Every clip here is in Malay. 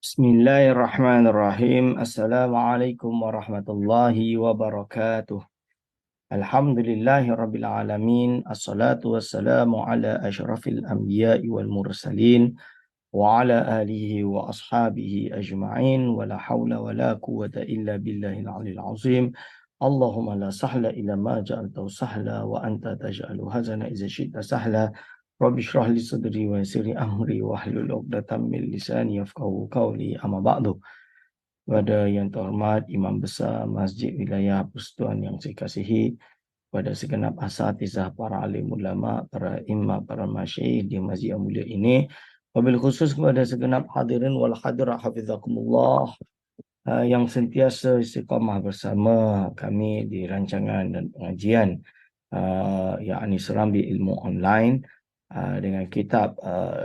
Bismillahirrahmanirrahim. Assalamualaikum warahmatullahi wabarakatuh. Alhamdulillahi rabbil alamin. Assalatu wassalamu ala asyrafil anbiya'i wal mursalin wa ala alihi wa ashabihi ajma'in wa la hawla wa la quwwata illa billahil alil azim. Allahumma la sahla illa ma ja'altahu sahla wa anta taj'alu hazana iza syi'ta sahla. Rabbi shrah li sadri wa yassir li amri wa hlul 'uqdatam min lisani yafqahu qawli, amma ba'du. Kepada yang terhormat Imam Besar Masjid Wilayah Persekutuan yang saya kasihi, pada segenap asatizah, para alim ulama, para imam, para masyayikh di masjid yang mulia ini, wabil khusus kepada segenap hadirin wal hadirat hafizakumullah, yang sentiasa istiqamah bersama kami di rancangan dan pengajian yakni Serambi Ilmu Online dengan kitab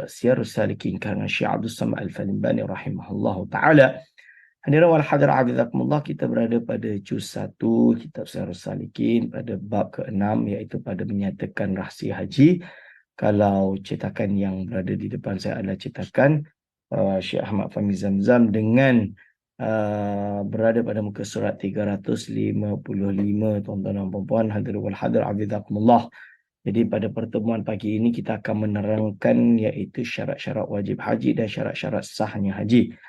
Siyarus Salikin karangan Syekh Abdul Samad Al-Falimbani rahimahullahu taala. Hadirin wal hadirat hafizakumullah, kita berada pada juz 1 kitab Siyarus Salikin pada bab ke-6, iaitu pada menyatakan rahsia haji. Kalau cetakan yang berada di depan saya adalah cetakan Syekh Ahmad Fahmi Zamzam dengan berada pada muka surat 355, tuan-tuan dan puan-puan hadirin wal hadirat hafizakumullah. Jadi pada pertemuan pagi ini kita akan menerangkan iaitu syarat-syarat wajib haji dan syarat-syarat sahnya haji.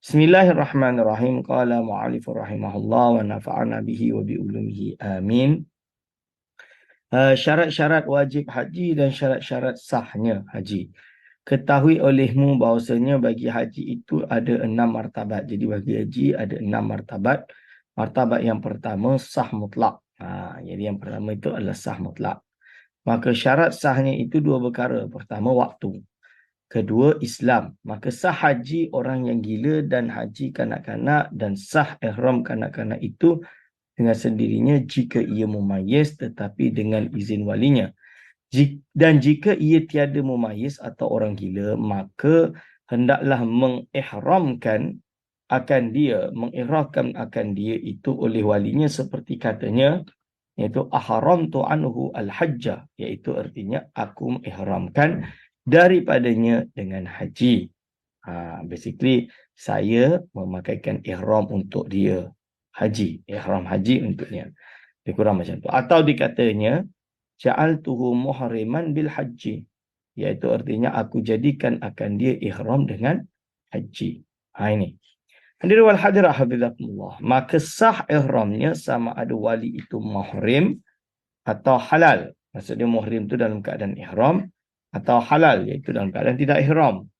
Bismillahirrahmanirrahim. Qala mu'allifu rahimahullah wa nafa'ana bihi wa bi ulumihi amin. Syarat-syarat wajib haji dan syarat-syarat sahnya haji. Ketahui olehmu bahawasanya bagi haji itu ada 6 martabat. Jadi bagi haji ada 6 martabat. Martabat yang pertama sah mutlak. Jadi yang pertama itu adalah sah mutlak. Maka syarat sahnya itu 2 perkara. Pertama, waktu. Kedua, Islam. Maka sah haji orang yang gila dan haji kanak-kanak dan sah ihram kanak-kanak itu dengan sendirinya jika ia mumayyiz tetapi dengan izin walinya. Dan jika ia tiada mumayyiz atau orang gila, maka hendaklah mengihramkan akan dia itu oleh walinya seperti katanya, iaitu ahramtu anhu al-hajjah, iaitu artinya aku mengihramkan daripadanya dengan haji. Basically saya memakaikan ihram untuk dia haji, ihram haji untuknya. Lebih kurang macam tu. Atau dikatanya ja'altuhu muhriman bil haji, iaitu artinya aku jadikan akan dia ihram dengan haji. Ini. Hadirin wal hadirat hafizakumullah. Maka sah ihramnya sama ada wali itu muhrim atau halal. Maksudnya muhrim itu dalam keadaan ihram atau halal, iaitu dalam keadaan tidak ihram.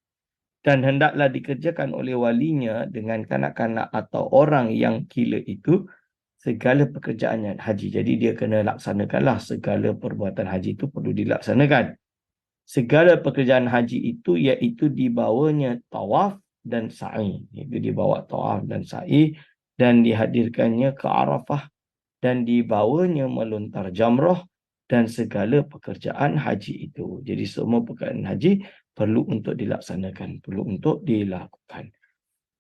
Dan hendaklah dikerjakan oleh walinya dengan kanak-kanak atau orang yang gila itu segala pekerjaannya haji. Jadi dia kena laksanakanlah segala perbuatan haji itu perlu dilaksanakan. Segala pekerjaan haji itu iaitu dibawanya tawaf dan sa'i. Itu dibawa tawaf dan sa'i dan dihadirkannya ke Arafah dan dibawanya melontar jamrah dan segala pekerjaan haji itu. Jadi semua pekerjaan haji perlu untuk dilaksanakan, perlu untuk dilakukan.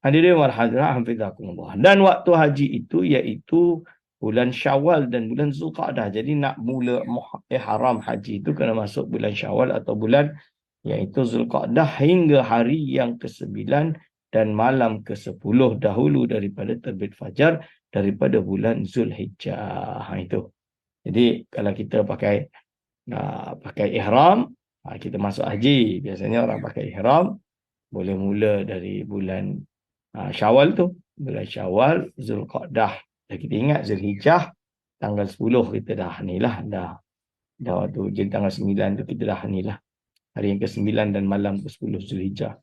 Hadirin wal hadirat hafizakumullah. Dan waktu haji itu iaitu bulan Syawal dan bulan Zulqa'dah. Jadi nak mula ihram haji itu kena masuk bulan Syawal atau bulan iaitu Zulqa'dah hingga hari yang ke-9 dan malam ke-10 dahulu daripada terbit fajar daripada bulan Zulhijjah. Itu. Jadi kalau kita pakai ihram, kita masuk haji. Biasanya orang pakai ihram boleh mula dari bulan Syawal tu. Bulan Syawal, Zulqa'dah. Dan kita ingat Zulhijjah tanggal 10 kita dah ni lah. Dah waktu jadi tanggal 9 tu kita dah ni lah. Hari yang ke-9 dan malam ke-10 Zulhijjah.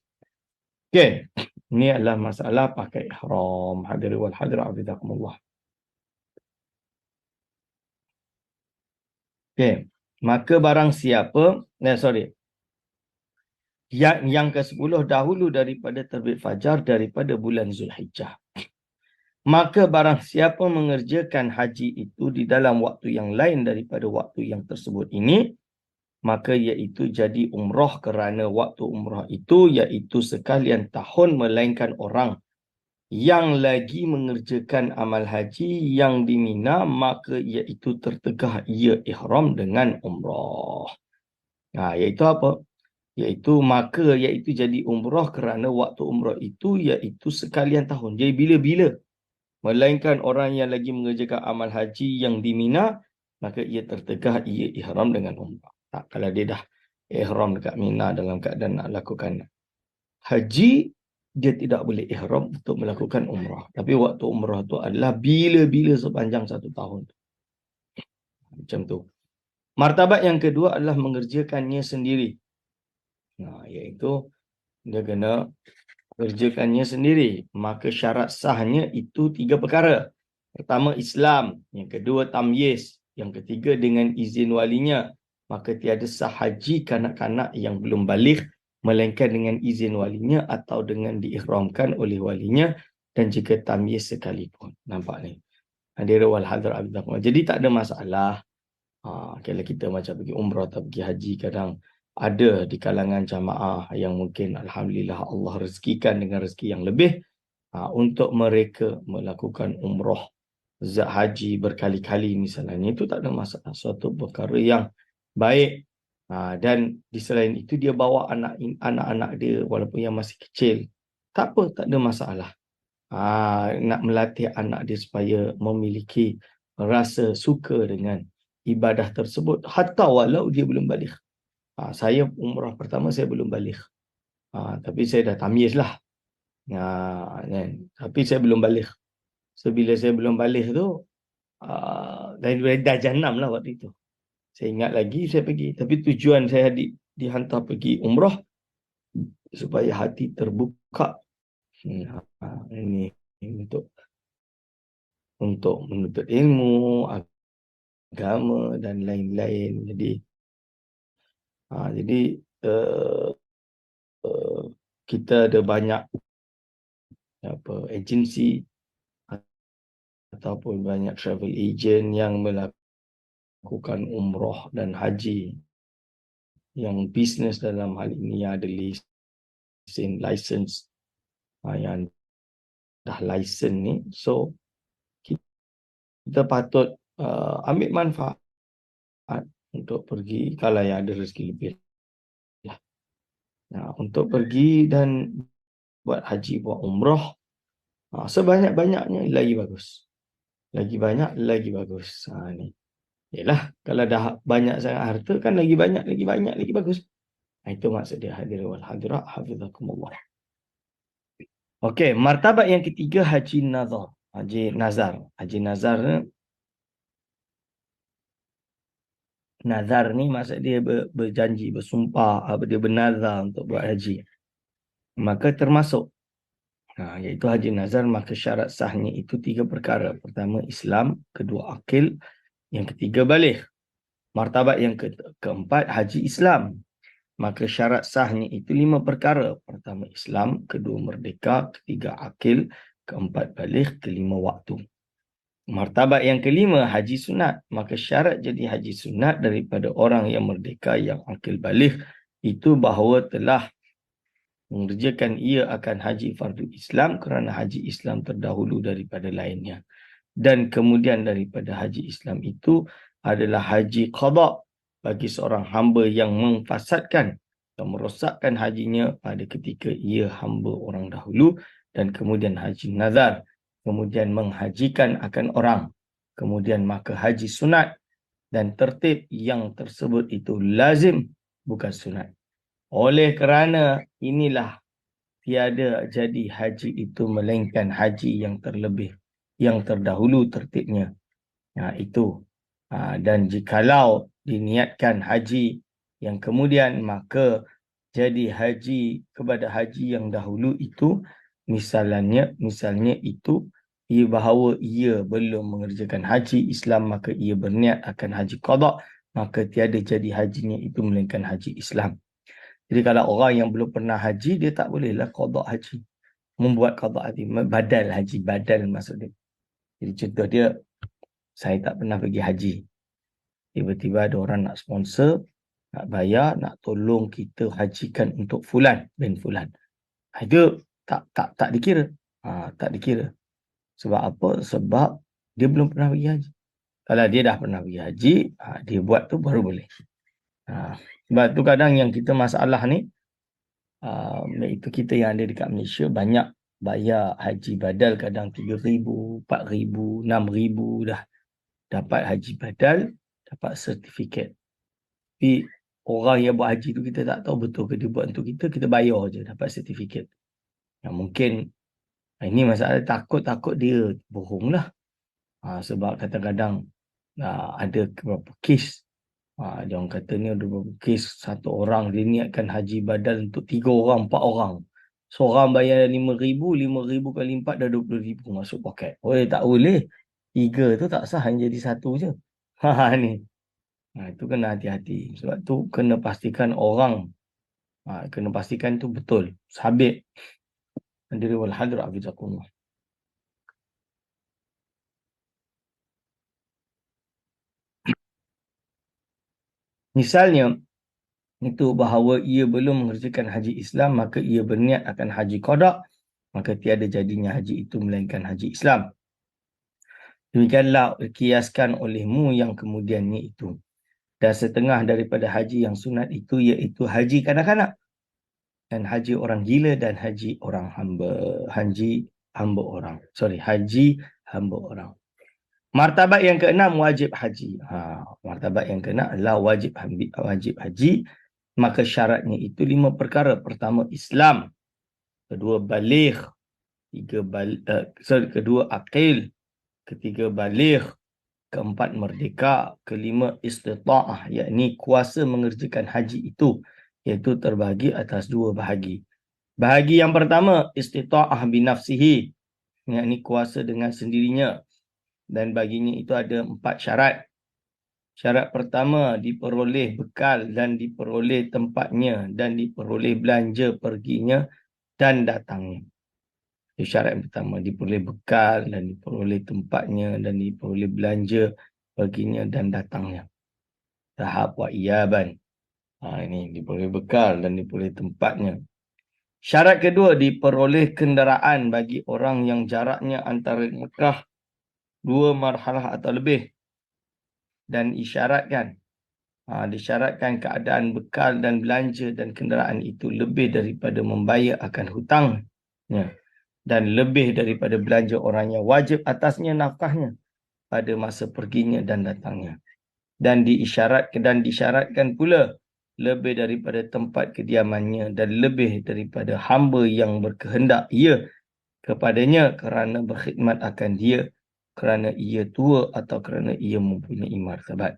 Okey. Ini adalah masalah pakai ihram. Hadirin wal hadirat hafizakumullah. Okey. Maka barang siapa, yang ke-10 dahulu daripada terbit fajar daripada bulan Zulhijjah. Maka barang siapa mengerjakan haji itu di dalam waktu yang lain daripada waktu yang tersebut ini, maka iaitu jadi umrah kerana waktu umrah itu iaitu sekalian tahun melainkan orang yang lagi mengerjakan amal haji yang di Mina, maka iaitu tertegah ia ihram dengan umrah. Iaitu apa? iaitu jadi umrah kerana waktu umrah itu iaitu sekalian tahun. Jadi bila-bila. Melainkan orang yang lagi mengerjakan amal haji yang di Mina, maka ia tertegah ia ihram dengan umrah. Tak, kalau dia dah ihram dekat Mina dalam keadaan nak lakukan haji, dia tidak boleh ihram untuk melakukan umrah. Tapi waktu umrah tu adalah bila-bila sepanjang satu tahun. Macam tu. Martabat yang kedua adalah mengerjakannya sendiri. Iaitu dia kena kerjakannya sendiri. Maka syarat sahnya itu 3 perkara. Pertama, Islam. Yang kedua, tamyiz. Yang ketiga, dengan izin walinya. Maka tiada sah haji kanak-kanak yang belum balik, melainkan dengan izin walinya atau dengan diihramkan oleh walinya, dan jika tamyiz sekalipun. Nampak ni? Hadir wal hadar abdakum. Jadi tak ada masalah. Kalau kita macam pergi umrah atau pergi haji, kadang ada di kalangan jamaah yang mungkin Alhamdulillah Allah rezekikan dengan rezeki yang lebih, untuk mereka melakukan umrah haji berkali-kali misalnya, itu tak ada masalah, suatu perkara yang baik. Dan di selain itu dia bawa anak-anak dia walaupun yang masih kecil, tak apa, tak ada masalah. Nak melatih anak dia supaya memiliki rasa suka dengan ibadah tersebut, hatta walau dia belum balik. Saya umrah pertama saya belum balik, tapi saya dah tamyiz lah. Tapi saya belum balik. So bila saya belum balik tu, dah jenam lah waktu itu. Saya ingat lagi saya pergi. Tapi tujuan saya dihantar pergi umrah supaya hati terbuka. Ini untuk menuntut ilmu, agama dan lain-lain. Jadi kita ada banyak agensi ataupun banyak travel agent yang melakukan umrah dan haji, yang bisnes dalam hal ini ada license, yang dah license ni. So kita patut ambil manfaat untuk pergi kalau yang ada rezeki lebih lah. Untuk pergi dan buat haji, buat umrah, sebanyak-banyaknya lagi bagus. Lagi banyak, lagi bagus. Ni. Yalah, kalau dah banyak sangat harta kan lagi banyak, lagi bagus. Itu maksud dia, hadir wal hadirat, hafizakumullah. Okey, martabat yang ketiga, haji nazar. Haji nazar ni, nazar ni maksud dia berjanji, bersumpah, dia bernazar untuk buat haji. Maka termasuk iaitu haji nazar, maka syarat sahnya itu 3 perkara. Pertama, Islam. Kedua, akil. Yang ketiga, balik. Martabat yang keempat, haji Islam. Maka syarat sahnya itu 5 perkara. Pertama, Islam. Kedua, merdeka. Ketiga, akil. Keempat, balik. Kelima, waktu. Martabat yang kelima, haji sunat. Maka syarat jadi haji sunat daripada orang yang merdeka, yang akil, balik, itu bahawa telah mengerjakan ia akan haji fardu Islam kerana haji Islam terdahulu daripada lainnya. Dan kemudian daripada haji Islam itu adalah haji qada bagi seorang hamba yang memfasadkan atau merosakkan hajinya pada ketika ia hamba orang dahulu. Dan kemudian haji nazar, kemudian menghajikan akan orang. Kemudian maka haji sunat, dan tertib yang tersebut itu lazim, bukan sunat. Oleh kerana inilah tiada jadi haji itu melainkan haji yang terlebih, yang terdahulu tertibnya. Itu. Dan jikalau diniatkan haji yang kemudian, maka jadi haji kepada haji yang dahulu itu, misalnya itu bahawa ia belum mengerjakan haji Islam, maka ia berniat akan haji qada, maka tiada jadi hajinya itu melainkan haji Islam. Jadi kalau orang yang belum pernah haji, dia tak bolehlah qada haji. Membuat qada haji, badal haji, badal maksud dia. Jadi contoh dia, saya tak pernah pergi haji. Tiba-tiba ada orang nak sponsor, nak bayar, nak tolong kita hajikan untuk fulan, bin fulan. Itu tak dikira. Tak dikira. Sebab apa? Sebab dia belum pernah pergi haji. Kalau dia dah pernah pergi haji, dia buat tu baru boleh. Sebab tu kadang yang kita masalah ni, iaitu kita yang ada dekat Malaysia banyak bayar haji badal, kadang 3,000, 4,000, 6,000 dah dapat haji badal, dapat sertifikat. Tapi orang yang buat haji tu kita tak tahu betul ke dia buat untuk kita bayar je dapat sertifikat. Yang mungkin ini masalah, takut dia bohong lah. Sebab kadang-kadang ada beberapa kes. Dia orang kata ni ada beberapa kes, satu orang dia niatkan haji badal untuk 3 orang, 4 orang. Seorang bayar 5,000, 5,000 kali 4 dah 20,000 masuk poket. Tak boleh. 3 tu tak sah, hanya jadi 1 je. Ni. Itu kena hati-hati. Sebab tu kena pastikan orang, kena pastikan tu betul. Sabit. Andiri wal hadra afizakumullah. Misalnya, itu bahawa ia belum mengerjakan haji Islam, maka ia berniat akan haji qada, maka tiada jadinya haji itu melainkan haji Islam. Demikianlah kiaskan olehmu yang kemudiannya itu. Dan setengah daripada haji yang sunat itu, iaitu haji kanak-kanak, dan haji orang gila, dan haji orang hamba. Haji hamba orang. Martabat yang keenam, wajib haji. Martabat yang keenam adalah wajib haji. Maka syaratnya itu 5 perkara. Pertama, Islam. Kedua, baligh. Kedua, aqil. Ketiga, baligh. Keempat, merdeka. Kelima, istita'ah, yakni kuasa mengerjakan haji itu, iaitu terbahagi atas 2 bahagi. Bahagi yang pertama, istita'ah binafsihi, yakni kuasa dengan sendirinya. Dan baginya itu ada 4 syarat. Syarat pertama, diperoleh bekal dan diperoleh tempatnya dan diperoleh belanja perginya dan datangnya. Itu syarat yang pertama, diperoleh bekal dan diperoleh tempatnya dan diperoleh belanja perginya dan datangnya. Tahap wa iyaban. Ini diperoleh bekal dan diperoleh tempatnya. Syarat kedua, diperoleh kenderaan bagi orang yang jaraknya antara Mekah 2 marhalah atau lebih. Dan disyaratkan keadaan bekal dan belanja dan kenderaan itu lebih daripada membayar akan hutangnya dan lebih daripada belanja orang yang wajib atasnya nafkahnya pada masa perginya dan datangnya. Dan disyaratkan pula lebih daripada tempat kediamannya dan lebih daripada hamba yang berkehendak ia kepadanya kerana berkhidmat akan dia, kerana ia tua atau kerana ia mempunyai martabat.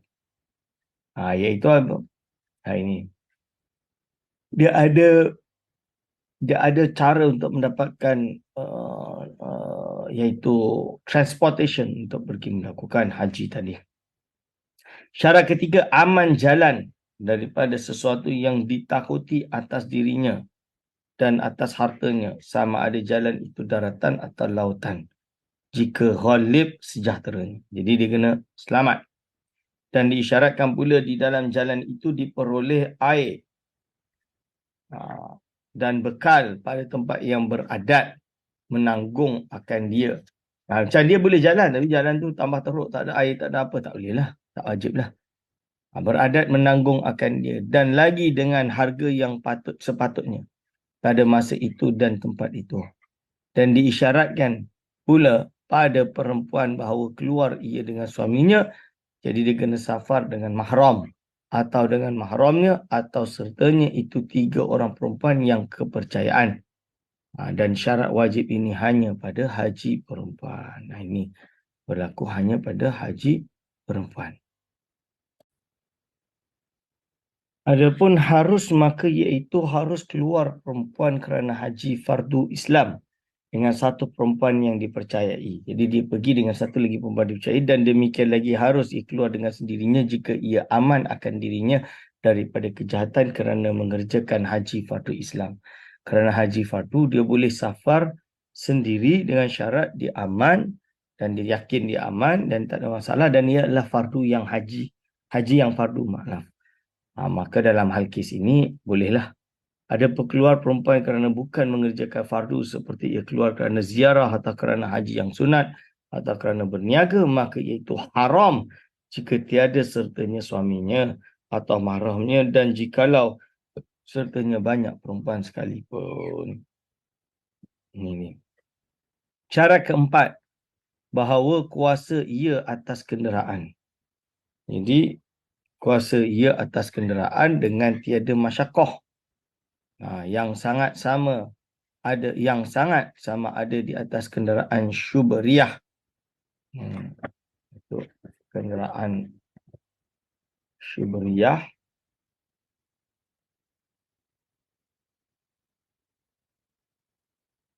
Iaitu apa? Ini. Dia ada cara untuk mendapatkan iaitu transportation untuk pergi melakukan haji tadi. Syarat ketiga, aman jalan daripada sesuatu yang ditakuti atas dirinya dan atas hartanya, sama ada jalan itu daratan atau lautan, jika ghalib sejahteranya. Jadi dia kena selamat. Dan diisyaratkan pula di dalam jalan itu diperoleh air dan bekal pada tempat yang beradat menanggung akan dia. Macam dia boleh jalan, tapi jalan tu tambah teruk, tak ada air, tak ada apa, tak boleh lah, tak wajib lah. Beradat menanggung akan dia, dan lagi dengan harga yang sepatutnya pada masa itu dan tempat itu. Dan diisyaratkan pula pada perempuan bahawa keluar ia dengan suaminya, jadi dia kena safar dengan mahram atau dengan mahramnya atau sertanya itu 3 orang perempuan yang kepercayaan. Dan syarat wajib ini hanya pada haji perempuan. Ini berlaku hanya pada haji perempuan. Adapun harus, maka iaitu harus keluar perempuan kerana haji fardu Islam dengan satu perempuan yang dipercayai. Jadi dia pergi dengan satu lagi perempuan dipercayai, dan demikian lagi harus ia keluar dengan sendirinya jika ia aman akan dirinya daripada kejahatan kerana mengerjakan haji fardu Islam. Kerana haji fardu, dia boleh safar sendiri dengan syarat dia aman dan dia yakin dia aman dan tak ada masalah, dan ia adalah fardu yang haji yang fardu, maaf. Maka dalam hal kes ini bolehlah. Ada keluar perempuan kerana bukan mengerjakan fardu, seperti ia keluar kerana ziarah atau kerana haji yang sunat atau kerana berniaga, maka iaitu haram jika tiada sertanya suaminya. atau mahramnya, dan jikalau sertanya banyak perempuan sekalipun. Ini. Cara keempat, bahawa kuasa ia atas kenderaan. Jadi kuasa ia atas kenderaan dengan tiada masyakoh. Yang sangat sama ada di atas kenderaan syubriyah. Itu kenderaan syubriyah.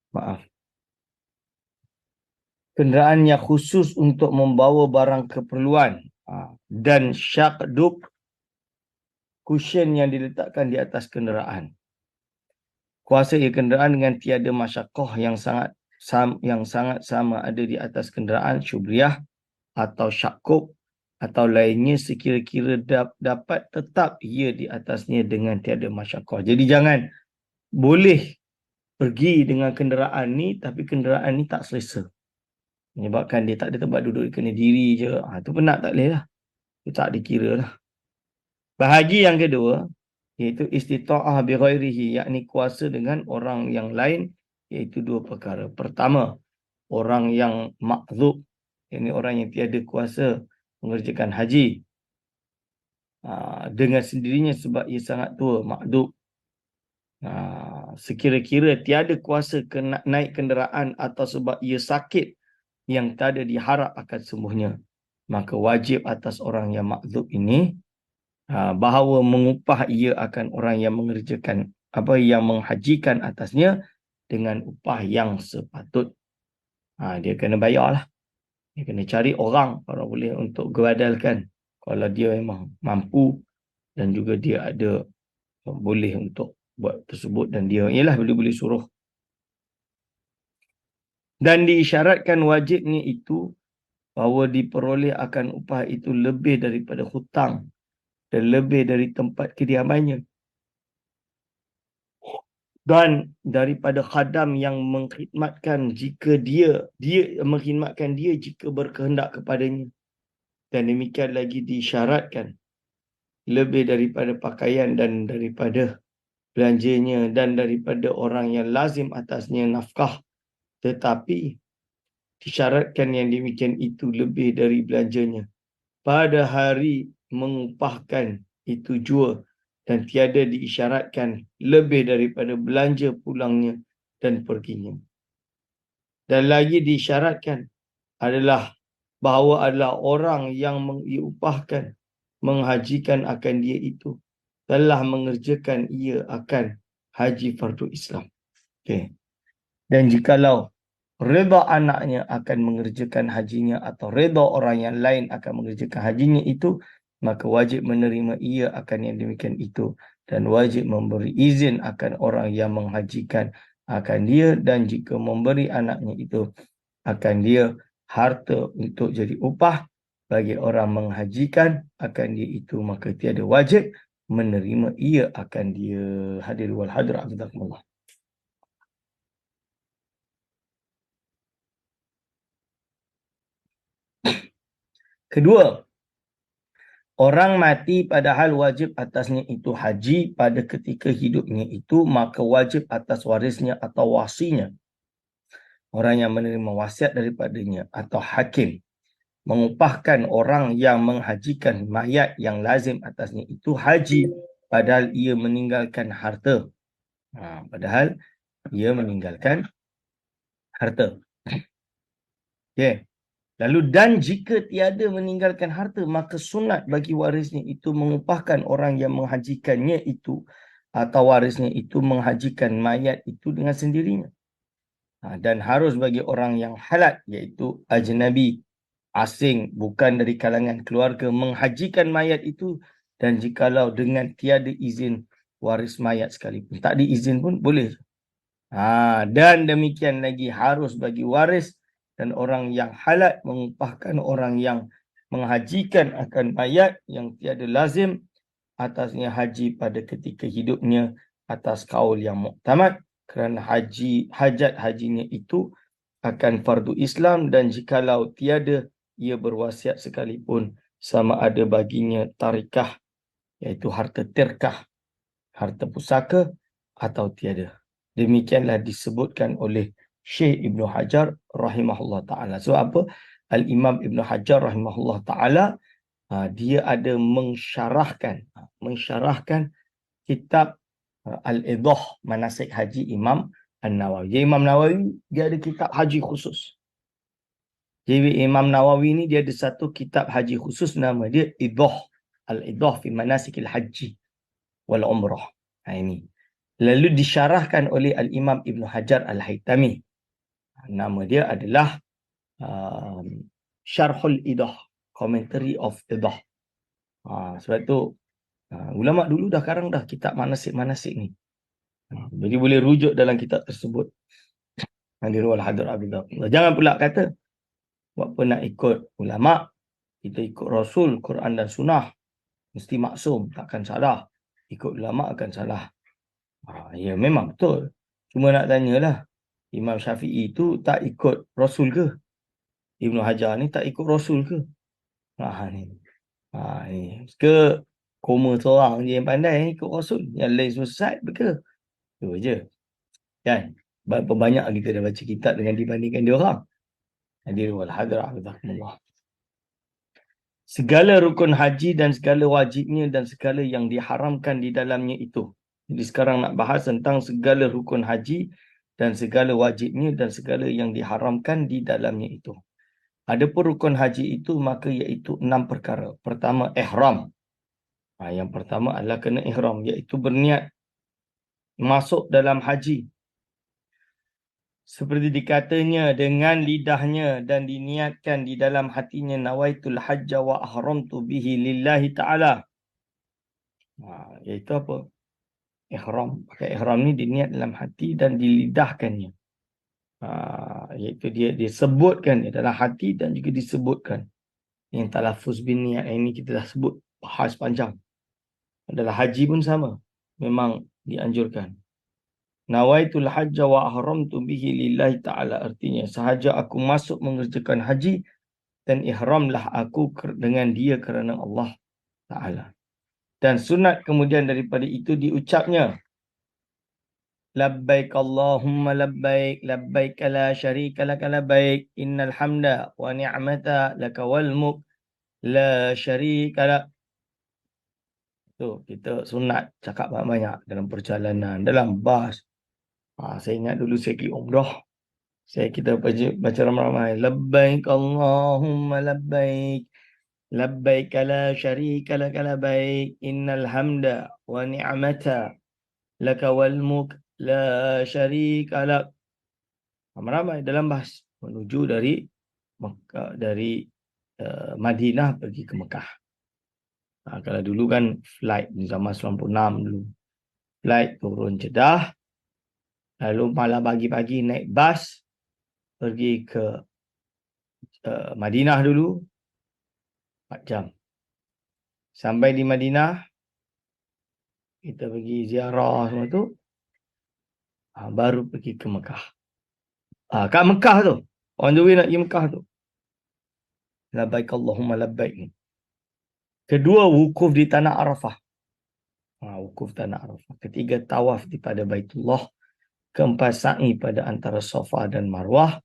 Maaf. Kenderaan yang khusus untuk membawa barang keperluan. Dan syakduk, cushion yang diletakkan di atas kenderaan. Kuasa ia kenderaan dengan tiada masyakoh yang sangat sama ada di atas kenderaan syubriyah atau syakuk atau lainnya sekira-kira dapat tetap ia di atasnya dengan tiada masyakoh. Jadi jangan boleh pergi dengan kenderaan ni tapi kenderaan ni tak selesa. Menyebabkan dia tak ada tempat duduk, dia kena diri je. Itu penat, tak boleh lah. Itu tak dikira lah. Bahagi yang kedua, iaitu istita'ah bi ghairihi, yakni kuasa dengan orang yang lain, iaitu dua perkara. Pertama, orang yang ma'zub, yakni orang yang tiada kuasa mengerjakan haji dengan sendirinya sebab ia sangat tua, ma'zub. Sekira-kira tiada kuasa naik kenderaan atau sebab ia sakit yang tak ada diharap akan sembuhnya, maka wajib atas orang yang ma'zub ini bahawa mengupah ia akan orang yang mengerjakan yang menghajikan atasnya dengan upah yang sepatut. Dia kena bayar lah. Dia kena cari orang kalau boleh untuk gebadalkan kalau dia memang mampu dan juga dia ada boleh untuk buat tersebut dan dia ialah boleh suruh. Dan diisyaratkan wajibnya itu bahawa diperoleh akan upah itu lebih daripada hutang dan lebih dari tempat kediamannya, dan daripada khadam yang mengkhidmatkan jika dia mengkhidmatkan dia jika berkehendak kepadanya. Dan demikian lagi disyaratkan lebih daripada pakaian dan daripada belanjanya dan daripada orang yang lazim atasnya nafkah, tetapi disyaratkan yang demikian itu lebih dari belanjanya pada hari mengupahkan itu jua, dan tiada diisyaratkan lebih daripada belanja pulangnya dan perginya. Dan lagi disyaratkan bahawa adalah orang yang diupahkan menghajikan akan dia itu telah mengerjakan ia akan haji fardu Islam. Okay. Dan jikalau reda anaknya akan mengerjakan hajinya atau reda orang yang lain akan mengerjakan hajinya itu, maka wajib menerima ia akan yang demikian itu dan wajib memberi izin akan orang yang menghajikan akan dia, dan jika memberi anaknya itu akan dia harta untuk jadi upah bagi orang menghajikan akan dia itu, maka tiada wajib menerima ia akan dia. Hadir wal hadir azakumullah. Kedua, orang mati padahal wajib atasnya itu haji pada ketika hidupnya itu, maka wajib atas warisnya atau wasinya, orang yang menerima wasiat daripadanya atau hakim, mengupahkan orang yang menghajikan mayat yang lazim atasnya itu haji padahal ia meninggalkan harta. Padahal ia meninggalkan harta. Okay. Lalu dan jika tiada meninggalkan harta, maka sunat bagi warisnya itu mengupahkan orang yang menghajikannya itu atau warisnya itu menghajikan mayat itu dengan sendirinya. Dan harus bagi orang yang halat, iaitu ajnabi, asing, bukan dari kalangan keluarga, menghajikan mayat itu, dan jikalau dengan tiada izin waris mayat sekalipun. Tak diizin pun boleh. Dan demikian lagi harus bagi waris dan orang yang halat mengupahkan orang yang menghajikan akan mayat yang tiada lazim atasnya haji pada ketika hidupnya atas kaul yang muktamad, kerana hajat hajinya itu akan fardu Islam, dan jikalau tiada ia berwasiat sekalipun sama ada baginya tarikah iaitu harta tirkah, harta pusaka atau tiada. Demikianlah disebutkan oleh Syekh Ibnu Hajar rahimahullah ta'ala. So apa? Al-Imam Ibnu Hajar rahimahullah ta'ala, dia ada mensyarahkan kitab Al-Idah Manasik Haji Imam An-Nawawi. Jadi Imam Nawawi dia ada kitab haji khusus. Jadi Imam Nawawi ni dia ada satu kitab haji khusus, nama dia Idah, Al-Idah fi Manasikil Haji wal Umrah. Ini. Lalu disyarahkan oleh Al-Imam Ibn Hajar Al-Haytami. Nama dia adalah Syarhul Idah, Commentary of Idah. Sebab tu ulama dulu sekarang dah kitab manasik-manasik ni. Jadi boleh rujuk dalam kitab tersebut. Hadirul Hadir Abdullah. Jangan pula kata buat apa nak ikut ulama, kita ikut Rasul, Quran dan Sunnah mesti maksum, takkan salah. Ikut ulama akan salah. Ya memang betul. Cuma nak tanyalah, Imam Syafi'i itu tak ikut Rasul ke? Ibnu Hajar ni tak ikut Rasul ke? Ni. Ke koma seorang je yang pandai ikut Rasul, yang lain sesat ke? Itu je. Kan? Berapa banyak kita dah baca kitab dengan dibandingkan dia orang. Hadirul Hadrah Jazakumullah. Segala rukun haji dan segala wajibnya dan segala yang diharamkan di dalamnya itu. Jadi sekarang nak bahas tentang segala rukun haji dan segala wajibnya dan segala yang diharamkan di dalamnya itu. Adapun rukun haji itu maka iaitu 6 perkara. Pertama, ihram. Yang pertama adalah kena ihram, iaitu berniat masuk dalam haji. Seperti dikatanya dengan lidahnya dan diniatkan di dalam hatinya, nawaitul hajja wa ahramtu bihi lillahi ta'ala. Iaitu apa? Ihram. Pakai ihram ni diniat dalam hati dan dilidahkannya. Iaitu dia disebutkan dalam hati dan juga disebutkan. Yang talaffuz bin niat ini kita dah sebut, bahas panjang. Adalah haji pun sama. Memang dianjurkan. Nawaitul hajja wa ahramtu bihi lillahi ta'ala. Artinya, sahaja aku masuk mengerjakan haji dan ihramlah aku dengan dia kerana Allah Ta'ala. Dan sunat kemudian daripada itu diucapnya, labbaik Allahumma labbaik, labbaik la syarika laka labbaik, innal hamda wa ni'mata laka wal mulk la syarika lak. Tu kita sunat cakap banyak-banyak dalam perjalanan, dalam bas. Saya ingat dulu saya pergi umrah. Kita baca ramai-ramai. Labbaik Allahumma labbaik. Labbaik la syarika laka labbaik. Innal hamda wa ni'mata laka wal mulk la syarika lak. Ramai-ramai dalam bas menuju dari Mekah, dari Madinah pergi ke Mekah. Kalau dulu kan flight zaman 96 dulu. Flight turun Jeddah. Lalu malam pagi-pagi naik bas pergi ke Madinah dulu 4 jam. Sampai di Madinah kita pergi ziarah semua tu, baru pergi ke Mekah. Kat Mekah tu, on the way nak pergi Mekah tu, labbaik Allahumma labbaik. Kedua, wukuf di tanah Arafah. Wukuf tanah Arafah. Ketiga, tawaf di pada Baitullah. Keempat, sa'i pada antara Safa dan Marwah.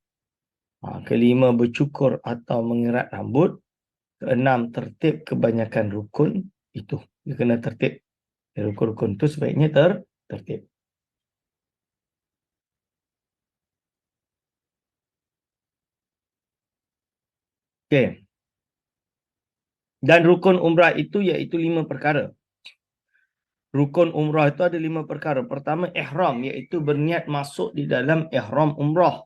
Kelima, bercukur atau mengirat rambut. Keenam, tertib kebanyakan rukun itu. Dia kena tertib. Rukun-rukun itu sebaiknya tertib. Okey. Dan rukun umrah itu iaitu 5 perkara. Rukun umrah itu ada 5 perkara. Pertama, ihram, iaitu berniat masuk di dalam ihram umrah.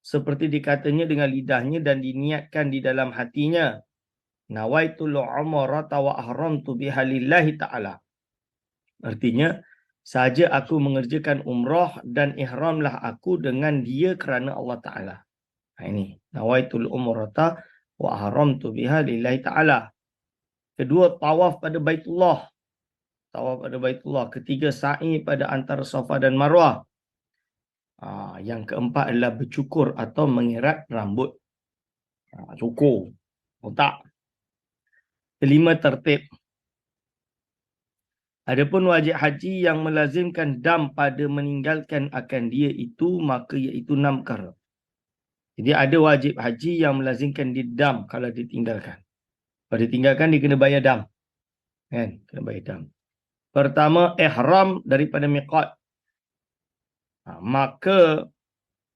Seperti dikatanya dengan lidahnya dan diniatkan di dalam hatinya. Nawaitul umrata wa ahramtu biha lillahi ta'ala. Artinya, sahaja aku mengerjakan umrah dan ihramlah aku dengan dia kerana Allah Ta'ala. Ini. Nawaitul umrata wa ahramtu biha lillahi ta'ala. Kedua, tawaf pada Baitullah. Tawaf pada Baitullah. Ketiga, sa'i pada antara Safa dan Marwah. Yang keempat adalah bercukur atau mengirat rambut. Cukur. Otak. Kelima, tertib. Adapun wajib haji yang melazimkan dam pada meninggalkan akan dia itu, maka iaitu 6 perkara. Jadi ada wajib haji yang melazimkan dia dam kalau ditinggalkan. Kalau ditinggalkan dia kena bayar dam. Kan? Kena bayar dam. Pertama, ihram daripada miqat. Maka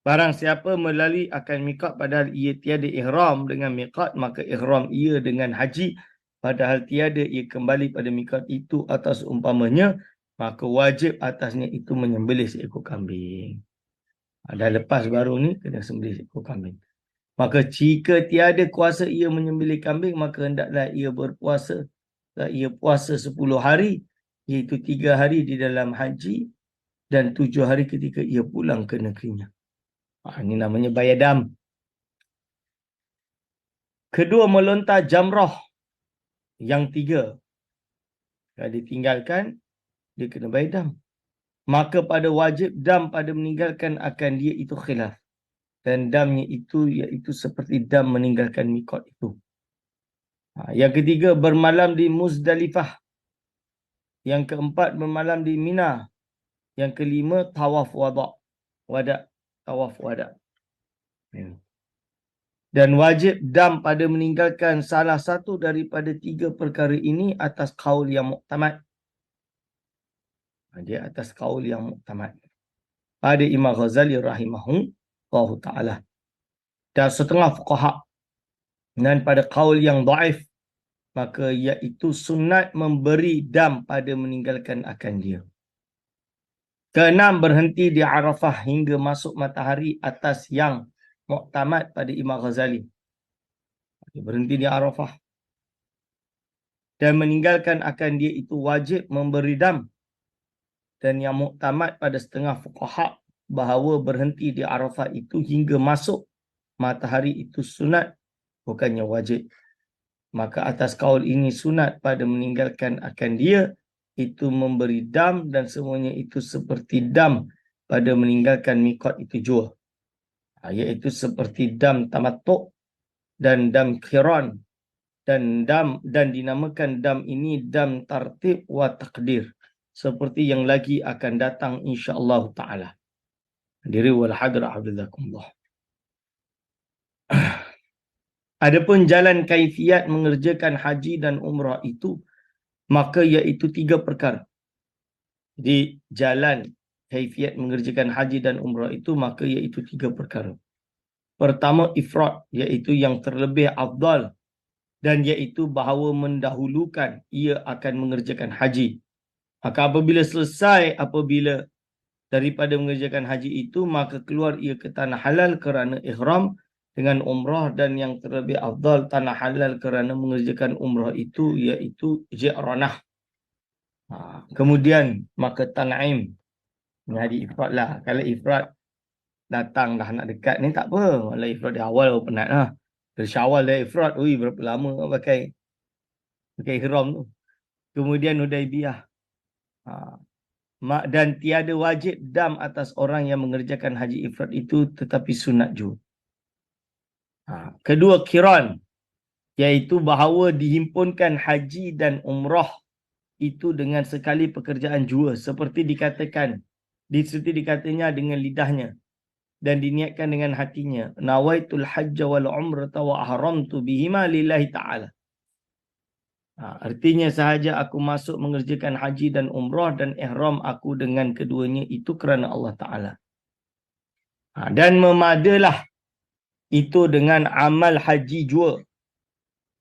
barang siapa melalui akan miqat padahal ia tiada ihram dengan miqat, maka ihram ia dengan haji. Padahal tiada ia kembali pada miqat itu atas umpamanya, maka wajib atasnya itu menyembelih seekor kambing. Dah lepas baru ni kena sembelih seekor kambing. Maka jika tiada kuasa ia menyembelih kambing, maka hendaklah ia berpuasa. Ia puasa 10 hari, iaitu 3 hari di dalam haji dan 7 hari ketika ia pulang ke negerinya. Ini namanya bayar dam. Kedua, melontar jamrah. Yang 3. Kalau ditinggalkan, dia kena bayar dam. Maka pada wajib dam pada meninggalkan akan dia itu khilaf. Dan damnya itu iaitu seperti dam meninggalkan mikot itu. Yang ketiga, bermalam di Muzdalifah. Yang keempat, bermalam di Mina. Yang kelima, tawaf wada'. Tawaf wada'. Dan wajib dam pada meninggalkan salah satu daripada 3 perkara ini atas qaul yang muktamad. Dia atas qaul yang muktamad. Pada Imam Ghazali rahimahullah ta'ala. Dan setengah fuqaha. Dan pada qaul yang dhaif, maka iaitu sunat memberi dam pada meninggalkan akan dia. Keenam, berhenti di Arafah hingga masuk matahari atas yang muktamad pada Imam Ghazali. Berhenti di Arafah. Dan meninggalkan akan dia itu wajib memberi dam. Dan yang muktamad pada setengah fuqaha bahawa berhenti di Arafah itu hingga masuk matahari itu sunat, bukannya wajib. Maka atas kaul ini sunat pada meninggalkan akan dia itu memberi dam, dan semuanya itu seperti dam pada meninggalkan miqat itu jua. Iaitu seperti dam tamattu' dan dam qiran, dan dinamakan dam ini dam tartib wa takdir, seperti yang lagi akan datang insya-Allah taala. Hadirin wal hadirat hafizakumullah. Adapun jalan kaifiat mengerjakan haji dan umrah itu, maka iaitu 3 perkara. Jadi jalan kaifiat mengerjakan haji dan umrah itu, maka iaitu 3 perkara. Pertama, ifrad, iaitu yang terlebih afdal, dan iaitu bahawa mendahulukan ia akan mengerjakan haji. Maka apabila selesai daripada mengerjakan haji itu, maka keluar ia ke tanah halal kerana ihram dengan umrah, dan yang terlebih afdal tanah halal kerana mengerjakan umrah itu iaitu Ji'ranah. Kemudian maka Tan'im. Ini hari ifrad lah. Kalau ifrad datang dah nak dekat ni tak apa. Kalau ifrad di awal penat lah. Dari Syawal dah ifrad. Berapa lama pakai ihram tu. Kemudian Hudaibiyah. Dan tiada wajib dam atas orang yang mengerjakan haji ifrad itu, tetapi sunat juga. Kedua, kiran, iaitu bahawa dihimpunkan haji dan umrah itu dengan sekali pekerjaan jua, seperti dikatanya dengan lidahnya dan diniatkan dengan hatinya, nawaitul hajja wal umrata wa ahramtu bihima lillahi ta'ala. Artinya sahaja aku masuk mengerjakan haji dan umrah, dan ihram aku dengan keduanya itu kerana Allah Ta'ala. Dan memadalah itu dengan amal haji jua,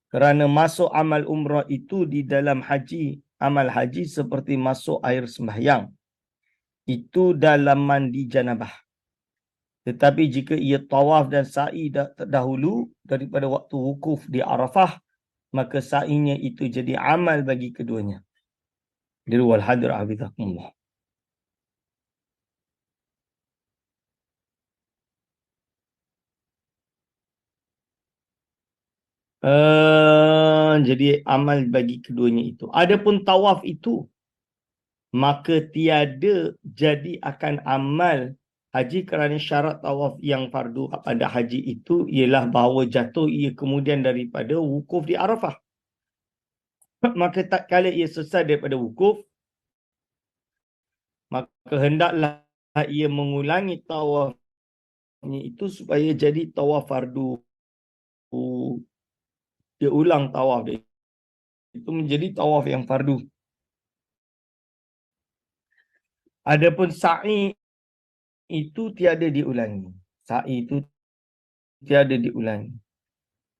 kerana masuk amal umrah itu di dalam haji, amal haji seperti masuk air sembahyang itu dalam mandi janabah. Tetapi jika ia tawaf dan sa'i dahulu daripada waktu wukuf di Arafah, maka sa'inya itu jadi amal bagi keduanya. Dirwal hadir hafizakumullah. Jadi amal bagi keduanya itu. Adapun tawaf itu, maka tiada jadi akan amal haji, kerana syarat tawaf yang fardu pada haji itu ialah bahawa jatuh ia kemudian daripada wukuf di Arafah. Maka tak kala ia selesai daripada wukuf, maka hendaklah ia mengulangi tawafnya itu supaya jadi tawaf fardu. Dia ulang tawaf dia. Itu menjadi tawaf yang fardu. Adapun sa'i itu tiada diulangi. Sa'i itu tiada diulangi.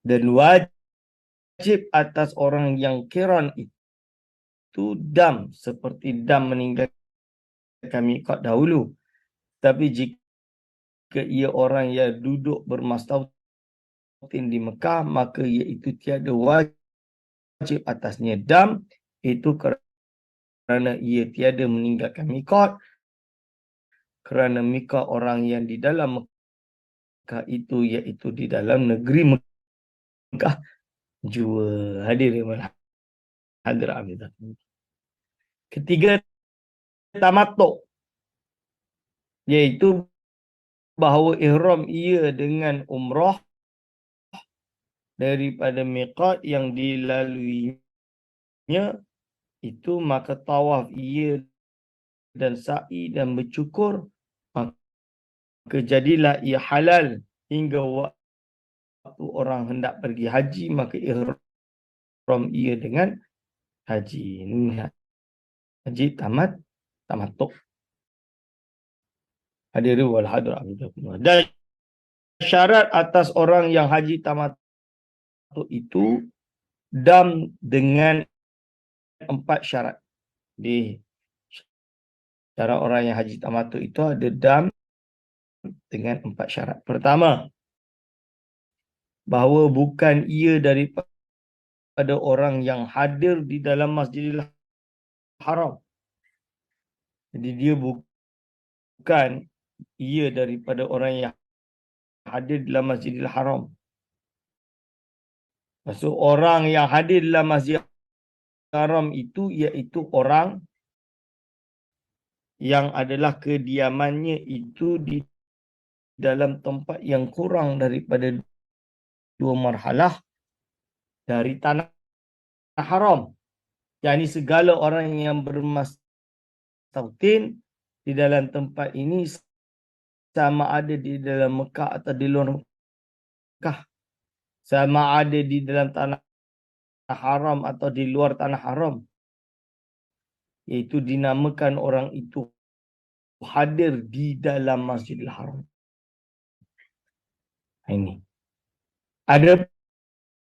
Dan wajib atas orang yang qiran itu dam, seperti dam meninggalkan miqat dahulu. Tapi jika ia orang yang duduk bermastautin di Mekah, maka iaitu tiada wajib atasnya dam, itu kerana ia tiada meninggalkan miqat. Kerana miqat orang yang di dalam Mekah itu iaitu di dalam negeri Mekah jua. Hadirin wal hadirat. Ketiga, tamattu', iaitu bahawa ihram ia dengan umrah daripada miqat yang dilaluinya itu, maka tawaf ia dan sa'i dan bercukur, maka jadilah ia halal hingga waktu orang hendak pergi haji, maka ihram ia dengan haji. Ini haji tamattu'. Hadirin wal hadirat. Dan syarat atas orang yang haji tamattu' itu dam dengan 4 syarat. Di syarat orang yang haji tamattu' itu ada dam dengan 4 syarat. Pertama, bahawa bukan ia daripada orang yang hadir di dalam Masjidil Haram. Jadi dia bukan ia daripada orang yang hadir dalam Masjidil Haram. Maksud orang yang hadir dalam Masjidil Haram itu iaitu orang yang adalah kediamannya itu di dalam tempat yang kurang daripada 2 marhalah dari tanah haram. Yani segala orang yang bermastautin di dalam tempat ini sama ada di dalam Mekah atau di luar Mekah, sama ada di dalam tanah haram atau di luar tanah haram, iaitu dinamakan orang itu hadir di dalam Masjidil Haram. Ini. Ada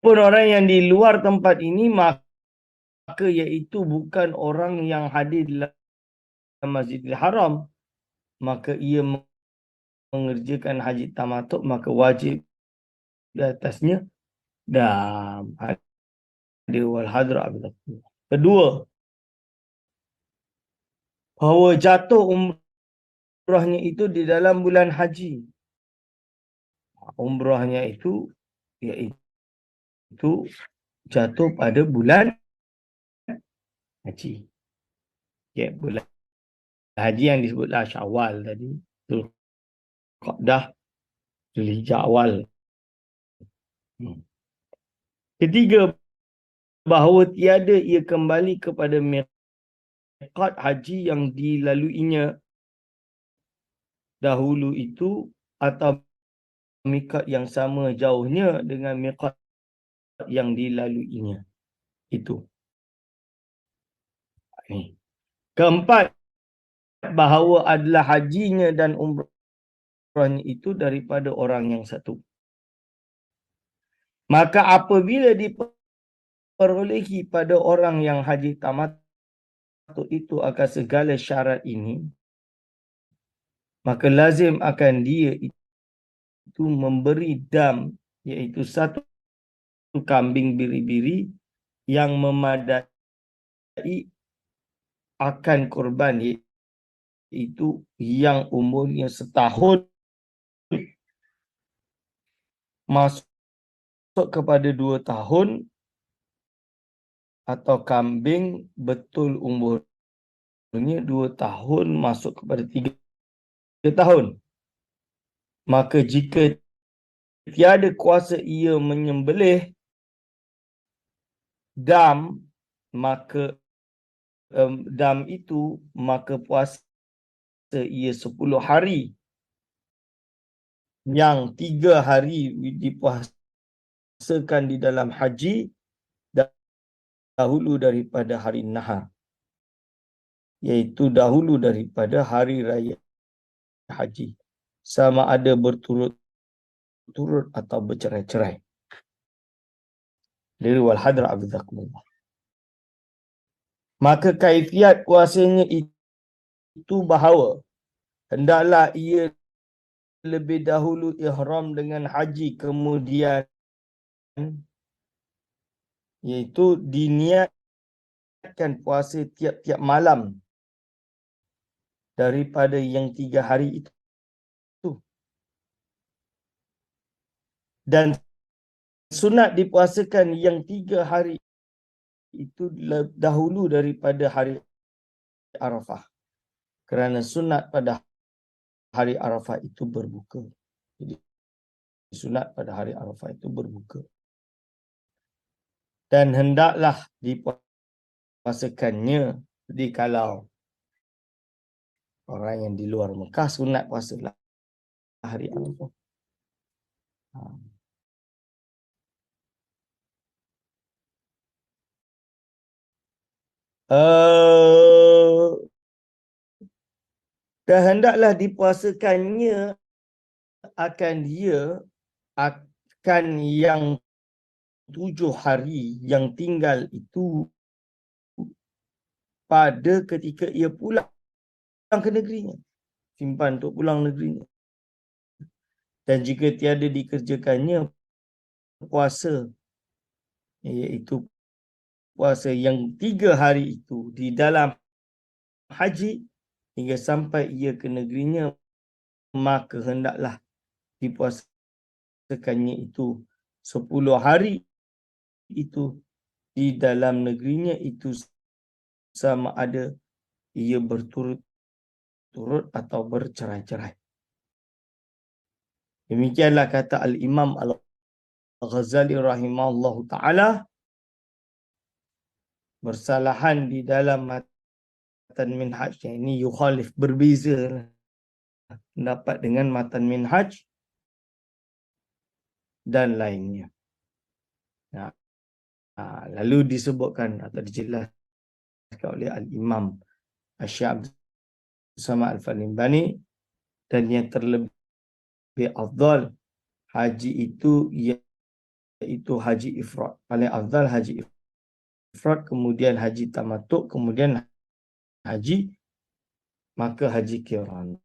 pun orang yang di luar tempat ini, maka iaitu bukan orang yang hadir di dalam Masjidil Haram, maka ia mengerjakan haji tamattu', maka wajib di atasnya dam. Hadir wal hadra. Kedua, bahawa jatuh umrahnya itu di dalam bulan haji. Umrahnya itu iaitu jatuh pada bulan haji. Ya, bulan haji yang disebutlah Syawal tadi, Zulqa'dah, Zulhijjah awal. Ketiga, bahawa tiada ia kembali kepada miqat haji yang dilaluinya dahulu itu, atau miqat yang sama jauhnya dengan miqat yang dilaluinya itu. Keempat, bahawa adalah hajinya dan umrahnya itu daripada orang yang satu. Maka apabila diperolehi pada orang yang haji tamattu' itu akan segala syarat ini, maka lazim akan dia itu memberi dam, iaitu 1 kambing biri-biri yang memadai akan korban, iaitu yang umurnya setahun masuk kepada 2 tahun, atau kambing betul umurnya 2 tahun masuk kepada 3 tahun. Maka jika tiada kuasa ia menyembelih dam, maka dam itu, maka puasa ia 10 hari, yang 3 hari dipuasakan di dalam haji dahulu daripada hari nahar, iaitu dahulu daripada hari raya haji, sama ada berturut-turut atau bercerai-cerai. Dari wal hadra abdakumullah. Maka kaifiat puasanya itu bahawa hendaklah ia lebih dahulu ihram dengan haji, kemudian iaitu diniatkan puasa tiap-tiap malam daripada yang 3 hari itu. Dan sunat dipuasakan yang 3 hari itu dahulu daripada hari Arafah, kerana sunat pada hari Arafah itu berbuka. Jadi sunat pada hari Arafah itu berbuka. Dan hendaklah dipuasakannya di kalau orang yang di luar Mekah sunat puasalah hari Arafah. Dan hendaklah dipuasakannya akan yang 7 hari yang tinggal itu pada ketika ia pulang ke negerinya, simpan untuk pulang negerinya. Dan jika tiada dikerjakannya puasa, iaitu puasa yang 3 hari itu di dalam haji hingga sampai ia ke negerinya, maka hendaklah dipuasakannya itu 10 hari itu di dalam negerinya, itu sama ada ia berturut-turut atau bercerai-cerai. Demikianlah kata Al-Imam Al-Ghazali rahimahullahu ta'ala, bersalahan di dalam matan minhaj. Ini yukhalif, berbeza pendapat dengan matan minhaj dan lainnya. Lalu disebutkan atau dijelaskan oleh Al-Imam Syekh Abdul Samad Al-Falimbani, dan yang terlebih afdal haji itu iaitu haji ifrad. Paling afdal haji ifrad, kemudian haji tamatuk, kemudian haji qiran.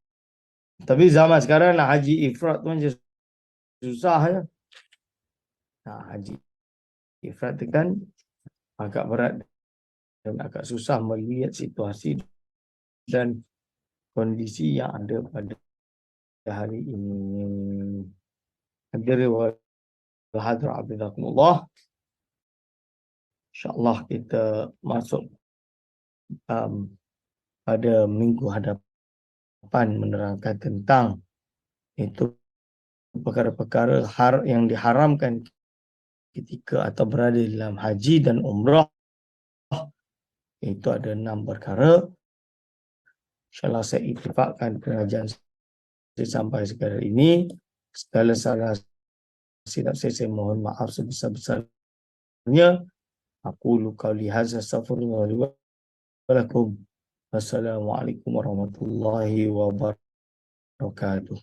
Tapi zaman sekarang nak haji ifrad tu macam susah ya. Haji ifrad tu kan agak berat dan agak susah melihat situasi dan kondisi yang ada pada hari ini. Hadirin wa hadirat abidakumullah. InsyaAllah kita masuk pada minggu hadapan menerangkan tentang itu perkara-perkara yang diharamkan ketika atau berada dalam haji dan umrah. Itu ada 6 perkara. InsyaAllah saya ittifakkan pengajian saya sampai sekarang ini. Segala salah silap saya mohon maaf sebesar-besarnya. Aqulu qawli hadza astaghfirullah li wa lakum. Wassalamualaikum warahmatullahi wabarakatuh.